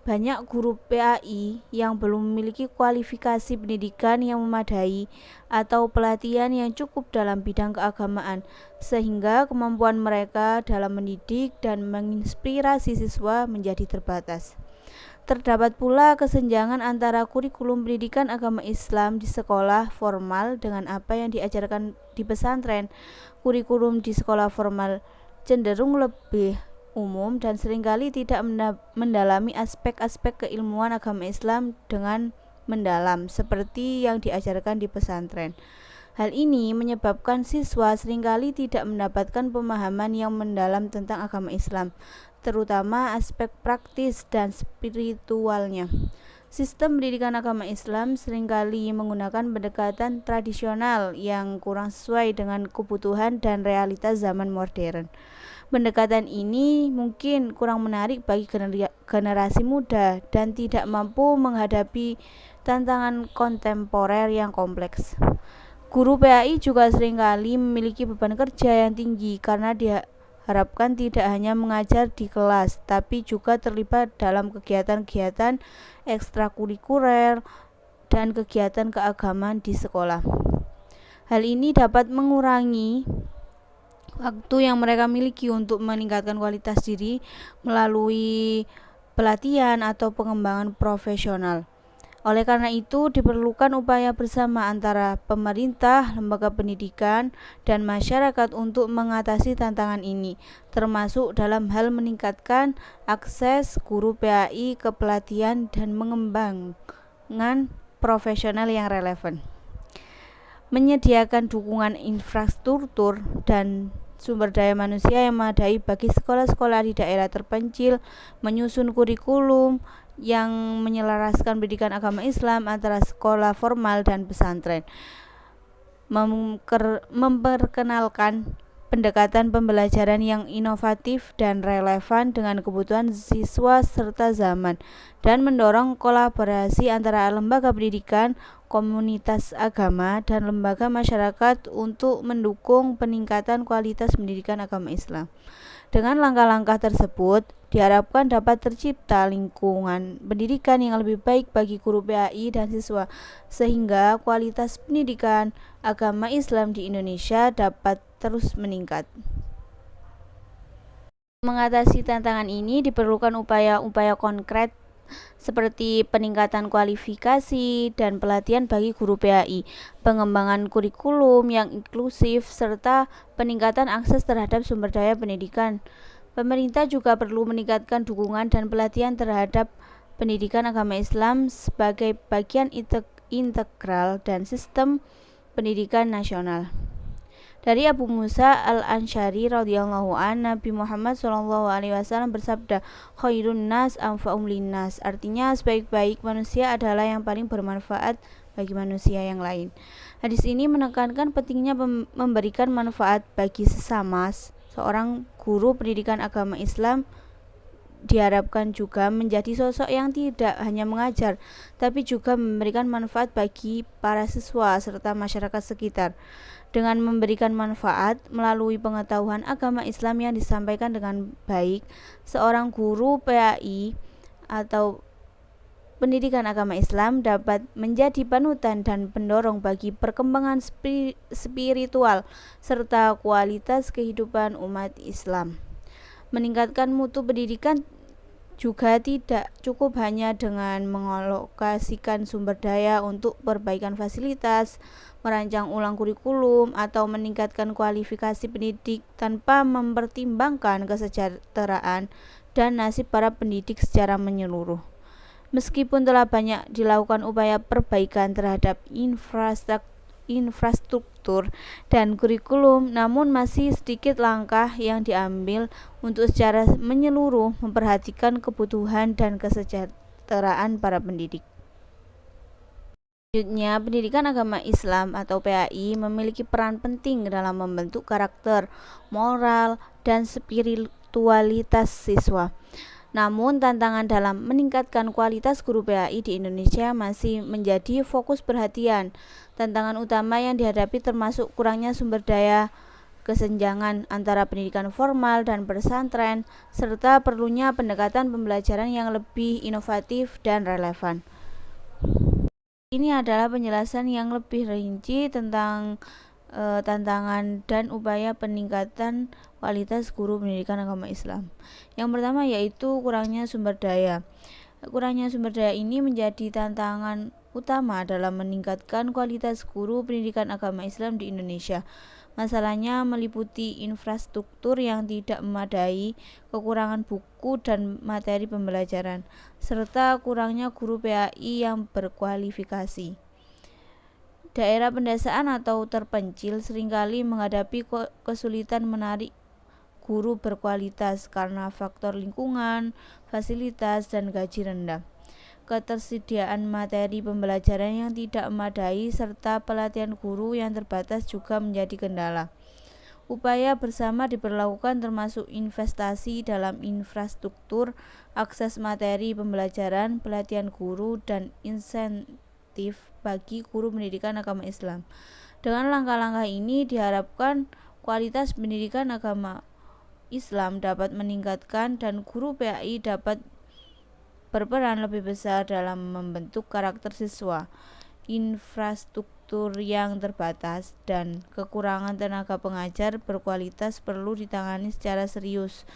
banyak guru PAI yang belum memiliki kualifikasi pendidikan yang memadai atau pelatihan yang cukup dalam bidang keagamaan, sehingga kemampuan mereka dalam mendidik dan menginspirasi siswa menjadi terbatas. Terdapat pula kesenjangan antara kurikulum pendidikan agama Islam di sekolah formal dengan apa yang diajarkan di pesantren. Kurikulum di sekolah formal cenderung lebih umum dan seringkali tidak mendalami aspek-aspek keilmuan agama Islam dengan mendalam seperti yang diajarkan di pesantren. Hal ini menyebabkan siswa seringkali tidak mendapatkan pemahaman yang mendalam tentang agama Islam, terutama aspek praktis dan spiritualnya. Sistem pendidikan agama Islam seringkali menggunakan pendekatan tradisional yang kurang sesuai dengan kebutuhan dan realitas zaman modern. Pendekatan ini mungkin kurang menarik bagi generasi muda dan tidak mampu menghadapi tantangan kontemporer yang kompleks. Guru PAI juga seringkali memiliki beban kerja yang tinggi karena diharapkan tidak hanya mengajar di kelas, tapi juga terlibat dalam kegiatan-kegiatan ekstrakurikuler dan kegiatan keagamaan di sekolah. Hal ini dapat mengurangi waktu yang mereka miliki untuk meningkatkan kualitas diri melalui pelatihan atau pengembangan profesional. Oleh karena itu, diperlukan upaya bersama antara pemerintah, lembaga pendidikan, dan masyarakat untuk mengatasi tantangan ini, termasuk dalam hal meningkatkan akses guru PAI ke pelatihan dan mengembangkan profesional yang relevan. Menyediakan dukungan infrastruktur dan sumber daya manusia yang memadai bagi sekolah-sekolah di daerah terpencil, menyusun kurikulum yang menyelaraskan pendidikan agama Islam antara sekolah formal dan pesantren, memperkenalkan pendekatan pembelajaran yang inovatif dan relevan dengan kebutuhan siswa serta zaman, dan mendorong kolaborasi antara lembaga pendidikan, komunitas agama, dan lembaga masyarakat untuk mendukung peningkatan kualitas pendidikan agama Islam. Dengan langkah-langkah tersebut, diharapkan dapat tercipta lingkungan pendidikan yang lebih baik bagi guru PAI dan siswa, sehingga kualitas pendidikan agama Islam di Indonesia dapat terus meningkat. Mengatasi tantangan ini diperlukan upaya-upaya konkret seperti peningkatan kualifikasi dan pelatihan bagi guru PAI, pengembangan kurikulum yang inklusif, serta peningkatan akses terhadap sumber daya pendidikan. Pemerintah juga perlu meningkatkan dukungan dan pelatihan terhadap pendidikan agama Islam sebagai bagian integral dan sistem pendidikan nasional. Dari Abu Musa al-Ansyari radhiyallahu an, Nabi Muhammad SAW bersabda, "Khairun nas anfa'um linnas", artinya sebaik-baik manusia adalah yang paling bermanfaat bagi manusia yang lain. Hadis ini menekankan pentingnya memberikan manfaat bagi sesama. Seorang guru pendidikan agama Islam diharapkan juga menjadi sosok yang tidak hanya mengajar, tapi juga memberikan manfaat bagi para siswa serta masyarakat sekitar. Dengan memberikan manfaat melalui pengetahuan agama Islam yang disampaikan dengan baik, seorang guru PAI atau pendidikan agama Islam dapat menjadi panutan dan pendorong bagi perkembangan spiritual serta kualitas kehidupan umat Islam. Meningkatkan mutu pendidikan juga tidak cukup hanya dengan mengalokasikan sumber daya untuk perbaikan fasilitas, merancang ulang kurikulum, atau meningkatkan kualifikasi pendidik tanpa mempertimbangkan kesejahteraan dan nasib para pendidik secara menyeluruh. Meskipun telah banyak dilakukan upaya perbaikan terhadap infrastruktur dan kurikulum, namun masih sedikit langkah yang diambil untuk secara menyeluruh memperhatikan kebutuhan dan kesejahteraan para pendidik. Selanjutnya, pendidikan agama Islam atau PAI memiliki peran penting dalam membentuk karakter, moral, dan spiritualitas siswa. Namun, tantangan dalam meningkatkan kualitas guru PAI di Indonesia masih menjadi fokus perhatian. Tantangan utama yang dihadapi termasuk kurangnya sumber daya kesenjangan antara pendidikan formal dan pesantren, serta perlunya pendekatan pembelajaran yang lebih inovatif dan relevan. Ini adalah penjelasan yang lebih rinci tentang tantangan dan upaya peningkatan kualitas guru pendidikan agama Islam. Yang pertama yaitu kurangnya sumber daya. Kurangnya sumber daya ini menjadi tantangan utama dalam meningkatkan kualitas guru pendidikan agama Islam di Indonesia. Masalahnya meliputi infrastruktur yang tidak memadai, kekurangan buku dan materi pembelajaran, serta kurangnya guru PAI yang berkualifikasi. Daerah pedesaan atau terpencil seringkali menghadapi kesulitan menarik guru berkualitas karena faktor lingkungan, fasilitas, dan gaji rendah. Ketersediaan materi pembelajaran yang tidak memadai serta pelatihan guru yang terbatas juga menjadi kendala. Upaya bersama diperlakukan termasuk investasi dalam infrastruktur, akses materi pembelajaran, pelatihan guru, dan insentif bagi guru pendidikan agama Islam. Dengan langkah-langkah ini diharapkan kualitas pendidikan agama Islam dapat meningkatkan dan guru PAI dapat berperan lebih besar dalam membentuk karakter siswa. Infrastruktur yang terbatas dan kekurangan tenaga pengajar berkualitas perlu ditangani secara serius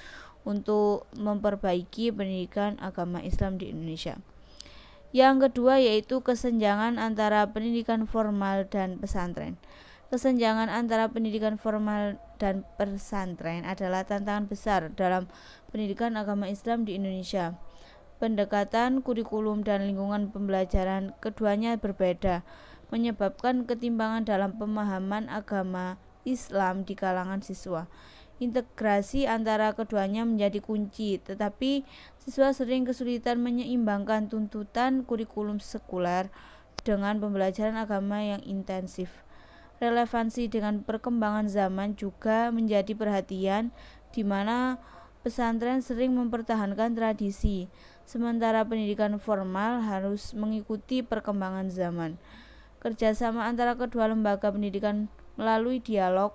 untuk memperbaiki pendidikan agama Islam di Indonesia. Yang kedua yaitu kesenjangan antara pendidikan formal dan pesantren. Kesenjangan antara pendidikan formal dan pesantren adalah tantangan besar dalam pendidikan agama Islam di Indonesia. Pendekatan, kurikulum, dan lingkungan pembelajaran keduanya berbeda, menyebabkan ketimpangan dalam pemahaman agama Islam di kalangan siswa. Integrasi antara keduanya menjadi kunci, tetapi siswa sering kesulitan menyeimbangkan tuntutan kurikulum sekuler dengan pembelajaran agama yang intensif. Relevansi dengan perkembangan zaman juga menjadi perhatian, di mana pesantren sering mempertahankan tradisi, sementara pendidikan formal harus mengikuti perkembangan zaman. Kerjasama antara kedua lembaga pendidikan melalui dialog,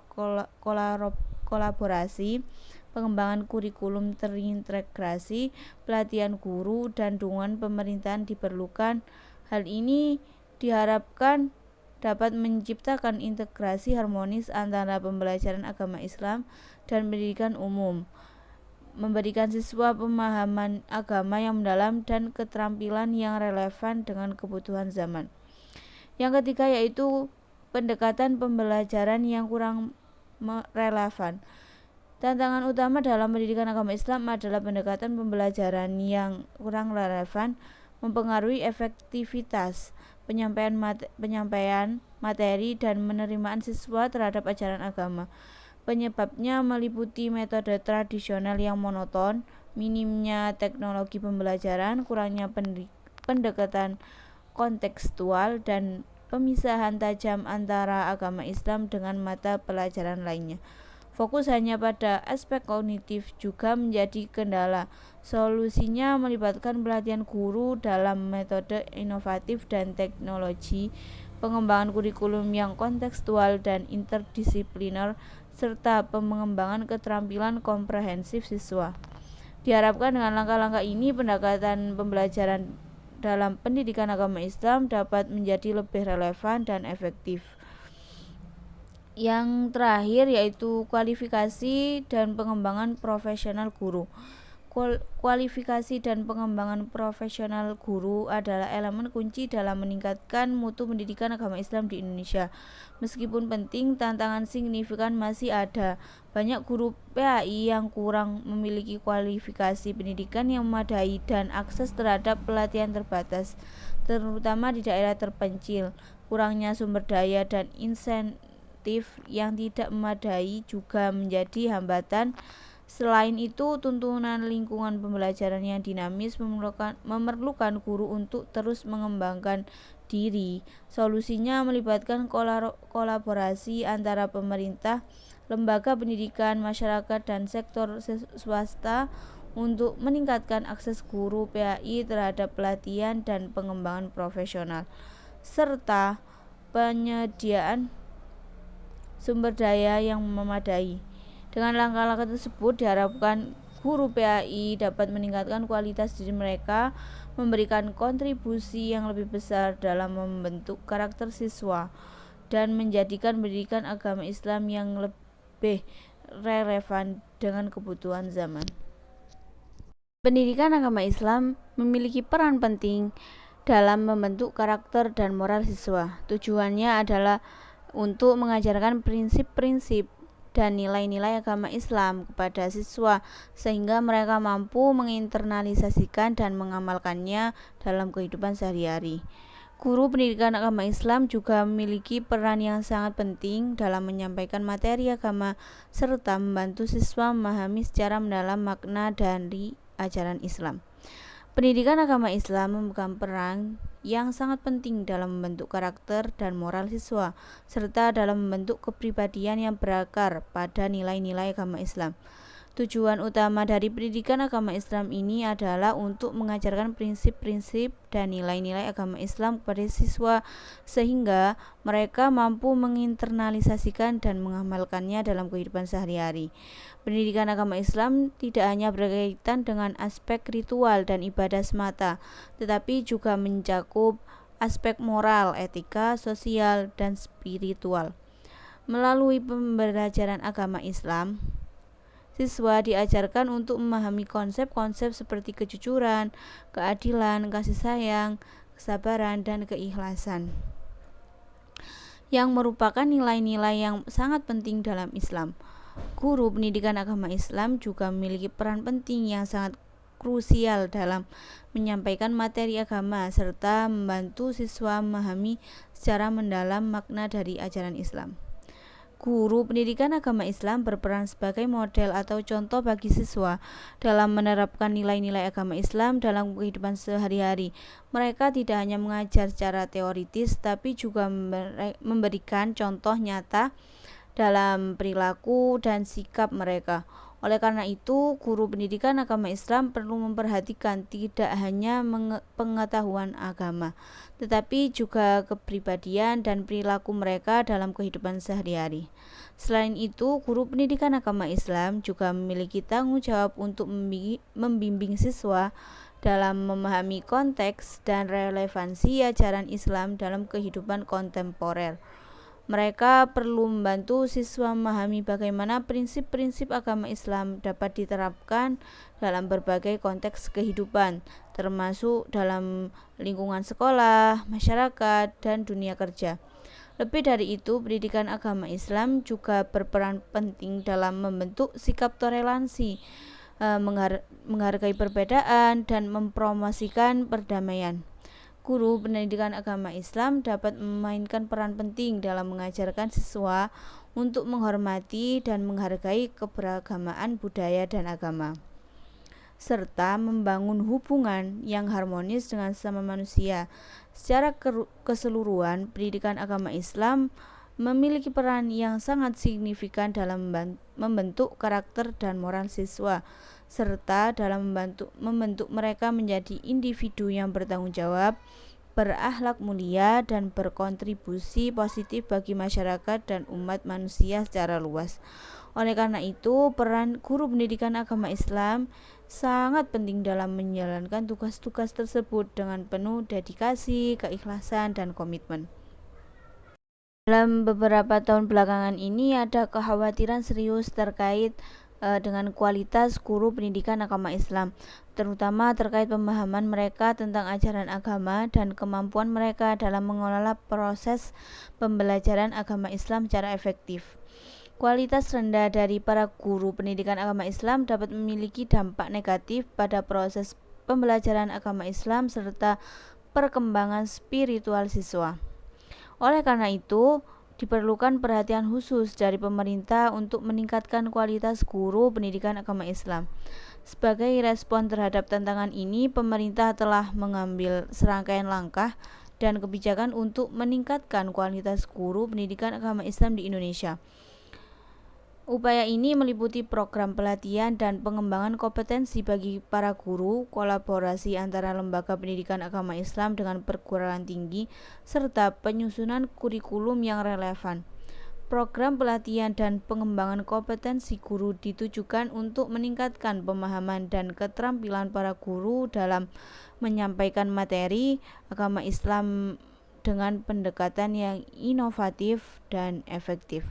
kolaborasi, pengembangan kurikulum terintegrasi, pelatihan guru, dan dukungan pemerintahan diperlukan. Hal ini diharapkan dapat menciptakan integrasi harmonis antara pembelajaran agama Islam dan pendidikan umum, memberikan siswa pemahaman agama yang mendalam dan keterampilan yang relevan dengan kebutuhan zaman. Yang ketiga yaitu pendekatan pembelajaran yang kurang relevan. Tantangan utama dalam pendidikan agama Islam adalah pendekatan pembelajaran yang kurang relevan, mempengaruhi efektivitas penyampaian materi dan penerimaan siswa terhadap ajaran agama. Penyebabnya meliputi metode tradisional yang monoton, minimnya teknologi pembelajaran, kurangnya pendekatan kontekstual, dan pemisahan tajam antara agama Islam dengan mata pelajaran lainnya. Fokus hanya pada aspek kognitif juga menjadi kendala. Solusinya melibatkan pelatihan guru dalam metode inovatif dan teknologi, pengembangan kurikulum yang kontekstual dan interdisipliner, serta pengembangan keterampilan komprehensif siswa. Diharapkan dengan langkah-langkah ini pendekatan pembelajaran dalam pendidikan agama Islam dapat menjadi lebih relevan dan efektif. Yang terakhir yaitu kualifikasi dan pengembangan profesional guru. Kualifikasi dan pengembangan profesional guru adalah elemen kunci dalam meningkatkan mutu pendidikan agama Islam di Indonesia. Meskipun penting, tantangan signifikan masih ada. Banyak guru PAI yang kurang memiliki kualifikasi pendidikan yang memadai dan akses terhadap pelatihan terbatas, terutama di daerah terpencil. Kurangnya sumber daya dan insentif yang tidak memadai juga menjadi hambatan. Selain itu, tuntunan lingkungan pembelajaran yang dinamis memerlukan guru untuk terus mengembangkan diri. Solusinya melibatkan kolaborasi antara pemerintah, lembaga pendidikan, masyarakat, dan sektor swasta untuk meningkatkan akses guru PAI terhadap pelatihan dan pengembangan profesional, serta penyediaan sumber daya yang memadai. Dengan langkah-langkah tersebut diharapkan guru PAI dapat meningkatkan kualitas diri mereka, memberikan kontribusi yang lebih besar dalam membentuk karakter siswa, dan menjadikan pendidikan agama Islam yang lebih relevan dengan kebutuhan zaman. Pendidikan agama Islam memiliki peran penting dalam membentuk karakter dan moral siswa. Tujuannya adalah untuk mengajarkan prinsip-prinsip dan nilai-nilai agama Islam kepada siswa sehingga mereka mampu menginternalisasikan dan mengamalkannya dalam kehidupan sehari-hari. Guru pendidikan agama Islam juga memiliki peran yang sangat penting dalam menyampaikan materi agama serta membantu siswa memahami secara mendalam makna dari ajaran Islam. Pendidikan agama Islam memegang peran yang sangat penting dalam membentuk karakter dan moral siswa, serta dalam membentuk kepribadian yang berakar pada nilai-nilai agama Islam. Tujuan utama dari pendidikan agama Islam ini adalah untuk mengajarkan prinsip-prinsip dan nilai-nilai agama Islam kepada siswa sehingga mereka mampu menginternalisasikan dan mengamalkannya dalam kehidupan sehari-hari. Pendidikan agama Islam tidak hanya berkaitan dengan aspek ritual dan ibadah semata, tetapi juga mencakup aspek moral, etika, sosial, dan spiritual. Melalui pembelajaran agama Islam, siswa diajarkan untuk memahami konsep-konsep seperti kejujuran, keadilan, kasih sayang, kesabaran, dan keikhlasan, yang merupakan nilai-nilai yang sangat penting dalam Islam. Guru pendidikan agama Islam juga memiliki peran penting yang sangat krusial dalam menyampaikan materi agama serta membantu siswa memahami secara mendalam makna dari ajaran Islam. Guru pendidikan agama Islam berperan sebagai model atau contoh bagi siswa dalam menerapkan nilai-nilai agama Islam dalam kehidupan sehari-hari. Mereka tidak hanya mengajar secara teoritis, tapi juga memberikan contoh nyata dalam perilaku dan sikap mereka. Oleh karena itu, guru pendidikan agama Islam perlu memperhatikan tidak hanya pengetahuan agama, tetapi juga kepribadian dan perilaku mereka dalam kehidupan sehari-hari. Selain itu, guru pendidikan agama Islam juga memiliki tanggung jawab untuk membimbing siswa dalam memahami konteks dan relevansi ajaran Islam dalam kehidupan kontemporer. Mereka perlu membantu siswa memahami bagaimana prinsip-prinsip agama Islam dapat diterapkan dalam berbagai konteks kehidupan, termasuk dalam lingkungan sekolah, masyarakat, dan dunia kerja. Lebih dari itu, pendidikan agama Islam juga berperan penting dalam membentuk sikap toleransi, menghargai perbedaan, dan mempromosikan perdamaian. Guru pendidikan agama Islam dapat memainkan peran penting dalam mengajarkan siswa untuk menghormati dan menghargai keberagamaan budaya dan agama, serta membangun hubungan yang harmonis dengan sesama manusia. Secara keseluruhan, pendidikan agama Islam memiliki peran yang sangat signifikan dalam membentuk karakter dan moral siswa, serta dalam membentuk mereka menjadi individu yang bertanggung jawab, berakhlak mulia, dan berkontribusi positif bagi masyarakat dan umat manusia secara luas. Oleh karena itu, peran guru pendidikan agama Islam sangat penting dalam menjalankan tugas-tugas tersebut dengan penuh dedikasi, keikhlasan, dan komitmen. Dalam beberapa tahun belakangan ini ada kekhawatiran serius terkait dengan kualitas guru pendidikan agama Islam, terutama terkait pemahaman mereka tentang ajaran agama dan kemampuan mereka dalam mengelola proses pembelajaran agama Islam secara efektif. Kualitas rendah dari para guru pendidikan agama Islam dapat memiliki dampak negatif pada proses pembelajaran agama Islam serta perkembangan spiritual siswa. Oleh karena itu, diperlukan perhatian khusus dari pemerintah untuk meningkatkan kualitas guru pendidikan agama Islam. Sebagai respon terhadap tantangan ini, pemerintah telah mengambil serangkaian langkah dan kebijakan untuk meningkatkan kualitas guru pendidikan agama Islam di Indonesia. Upaya ini meliputi program pelatihan dan pengembangan kompetensi bagi para guru, kolaborasi antara lembaga pendidikan agama Islam dengan perguruan tinggi, serta penyusunan kurikulum yang relevan. Program pelatihan dan pengembangan kompetensi guru ditujukan untuk meningkatkan pemahaman dan keterampilan para guru dalam menyampaikan materi agama Islam dengan pendekatan yang inovatif dan efektif.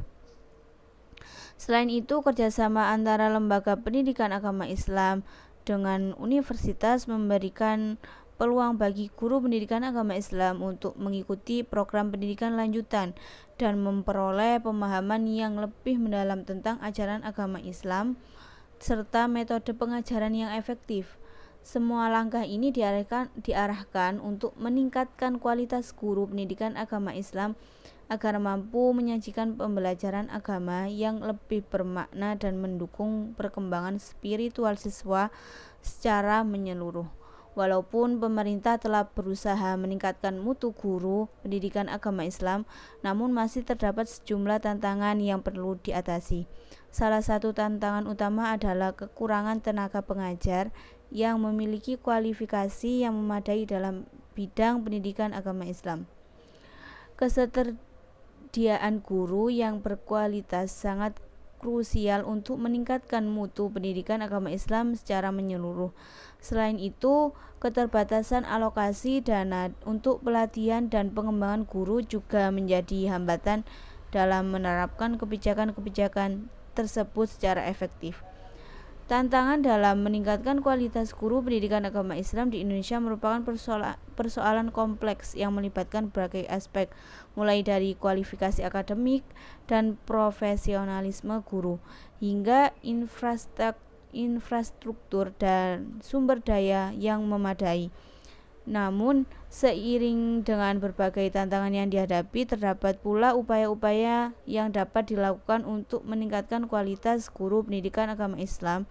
Selain itu, kerjasama antara lembaga pendidikan agama Islam dengan universitas memberikan peluang bagi guru pendidikan agama Islam untuk mengikuti program pendidikan lanjutan dan memperoleh pemahaman yang lebih mendalam tentang ajaran agama Islam serta metode pengajaran yang efektif. Semua langkah ini diarahkan untuk meningkatkan kualitas guru pendidikan agama Islam agar mampu menyajikan pembelajaran agama yang lebih bermakna dan mendukung perkembangan spiritual siswa secara menyeluruh. Walaupun pemerintah telah berusaha meningkatkan mutu guru pendidikan agama Islam, namun masih terdapat sejumlah tantangan yang perlu diatasi. Salah satu tantangan utama adalah kekurangan tenaga pengajar yang memiliki kualifikasi yang memadai dalam bidang pendidikan agama Islam. Ketersediaan guru yang berkualitas sangat krusial untuk meningkatkan mutu pendidikan agama Islam secara menyeluruh. Selain itu, keterbatasan alokasi dana untuk pelatihan dan pengembangan guru juga menjadi hambatan dalam menerapkan kebijakan-kebijakan tersebut secara efektif. Tantangan dalam meningkatkan kualitas guru pendidikan agama Islam di Indonesia merupakan persoalan kompleks yang melibatkan berbagai aspek, mulai dari kualifikasi akademik dan profesionalisme guru, hingga infrastruktur dan sumber daya yang memadai. Namun, seiring dengan berbagai tantangan yang dihadapi, terdapat pula upaya-upaya yang dapat dilakukan untuk meningkatkan kualitas guru pendidikan agama Islam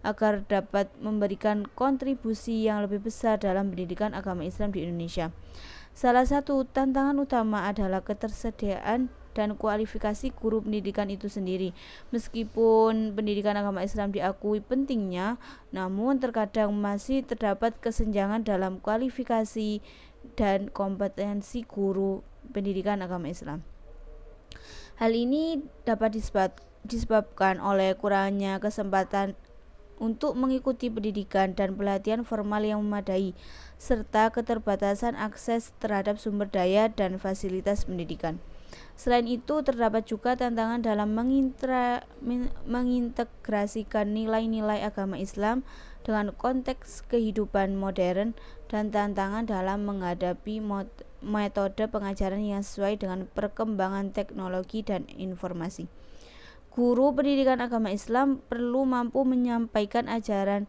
agar dapat memberikan kontribusi yang lebih besar dalam pendidikan agama Islam di Indonesia. Salah satu tantangan utama adalah ketersediaan dan kualifikasi guru pendidikan itu sendiri. Meskipun pendidikan agama Islam diakui pentingnya, namun terkadang masih terdapat kesenjangan dalam kualifikasi dan kompetensi guru pendidikan agama Islam. Hal ini dapat disebabkan oleh kurangnya kesempatan untuk mengikuti pendidikan dan pelatihan formal yang memadai, serta keterbatasan akses terhadap sumber daya dan fasilitas pendidikan. Selain itu, terdapat juga tantangan dalam mengintegrasikan nilai-nilai agama Islam dengan konteks kehidupan modern dan tantangan dalam menghadapi metode pengajaran yang sesuai dengan perkembangan teknologi dan informasi. Guru pendidikan agama Islam perlu mampu menyampaikan ajaran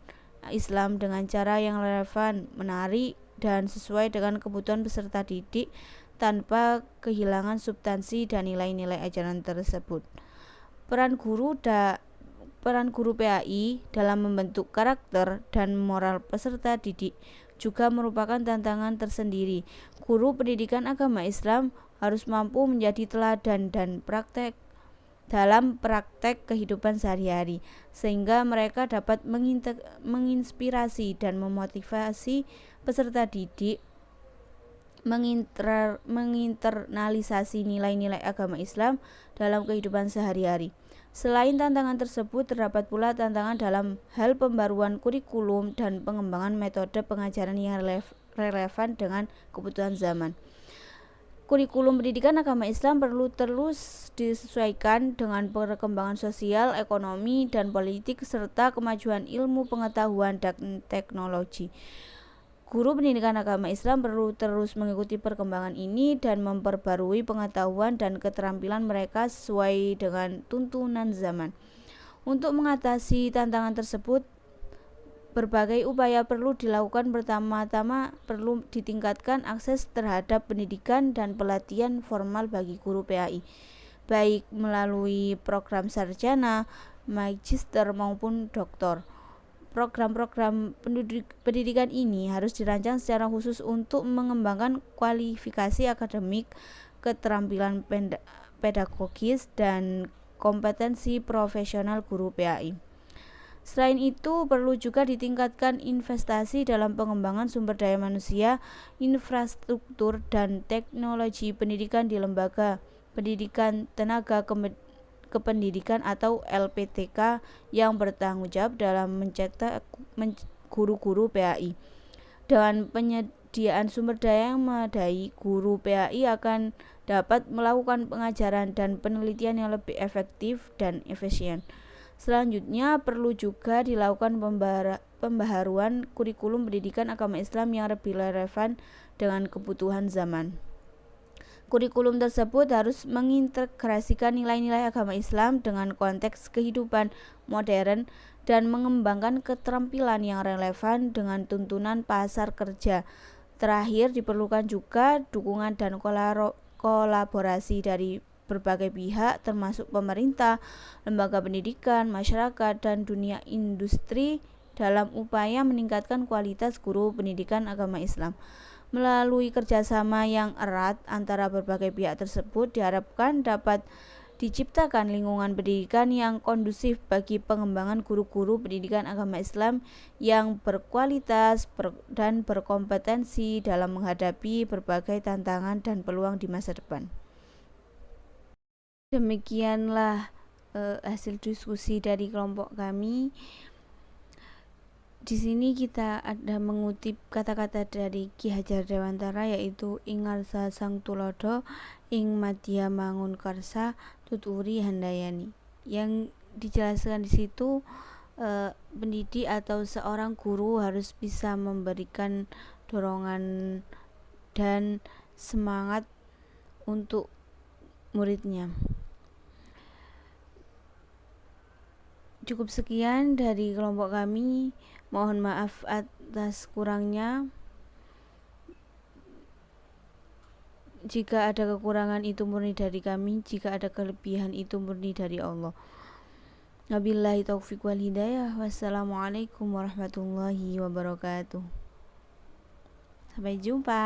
Islam dengan cara yang relevan, menarik, dan sesuai dengan kebutuhan peserta didik tanpa kehilangan substansi dan nilai-nilai ajaran tersebut. Peran guru PAI dalam membentuk karakter dan moral peserta didik juga merupakan tantangan tersendiri. Guru pendidikan agama Islam harus mampu menjadi teladan dan dalam praktek kehidupan sehari-hari, sehingga mereka dapat menginspirasi dan memotivasi peserta didik menginternalisasi nilai-nilai agama Islam dalam kehidupan sehari-hari. Selain tantangan tersebut, terdapat pula tantangan dalam hal pembaruan kurikulum dan pengembangan metode pengajaran yang relevan dengan kebutuhan zaman. Kurikulum pendidikan agama Islam perlu terus disesuaikan dengan perkembangan sosial, ekonomi, dan politik serta kemajuan ilmu pengetahuan dan teknologi. Guru pendidikan agama Islam perlu terus mengikuti perkembangan ini dan memperbarui pengetahuan dan keterampilan mereka sesuai dengan tuntunan zaman. Untuk mengatasi tantangan tersebut, berbagai upaya perlu dilakukan. Pertama-tama perlu ditingkatkan akses terhadap pendidikan dan pelatihan formal bagi guru PAI, baik melalui program sarjana, magister maupun doktor. Program-program pendidikan ini harus dirancang secara khusus untuk mengembangkan kualifikasi akademik, keterampilan pedagogis, dan kompetensi profesional guru PAI. Selain itu, perlu juga ditingkatkan investasi dalam pengembangan sumber daya manusia, infrastruktur, dan teknologi pendidikan di lembaga pendidikan tenaga kependidikan atau LPTK yang bertanggung jawab dalam mencetak guru-guru PAI. Dengan penyediaan sumber daya yang memadai, guru PAI akan dapat melakukan pengajaran dan penelitian yang lebih efektif dan efisien. Selanjutnya, perlu juga dilakukan pembaharuan kurikulum pendidikan agama Islam yang lebih relevan dengan kebutuhan zaman. Kurikulum tersebut harus mengintegrasikan nilai-nilai agama Islam dengan konteks kehidupan modern dan mengembangkan keterampilan yang relevan dengan tuntunan pasar kerja. Terakhir, diperlukan juga dukungan dan kolaborasi dari berbagai pihak termasuk pemerintah, lembaga pendidikan, masyarakat, dan dunia industri dalam upaya meningkatkan kualitas guru pendidikan agama Islam. Melalui kerjasama yang erat antara berbagai pihak tersebut diharapkan dapat diciptakan lingkungan pendidikan yang kondusif bagi pengembangan guru-guru pendidikan agama Islam yang berkualitas dan berkompetensi dalam menghadapi berbagai tantangan dan peluang di masa depan. Demikianlah hasil diskusi dari kelompok kami. Di sini kita ada mengutip kata-kata dari Ki Hajar Dewantara, yaitu ingarsa sang tulodo ing madya mangun karsa tuturi handayani. Yang dijelaskan di situ pendidik atau seorang guru harus bisa memberikan dorongan dan semangat untuk muridnya. Cukup sekian dari kelompok kami. Mohon maaf atas kurangnya. Jika ada kekurangan itu murni dari kami, jika ada kelebihan itu murni dari Allah. Wabillahi taufiq wal hidayah. Wassalamualaikum warahmatullahi wabarakatuh. Sampai jumpa.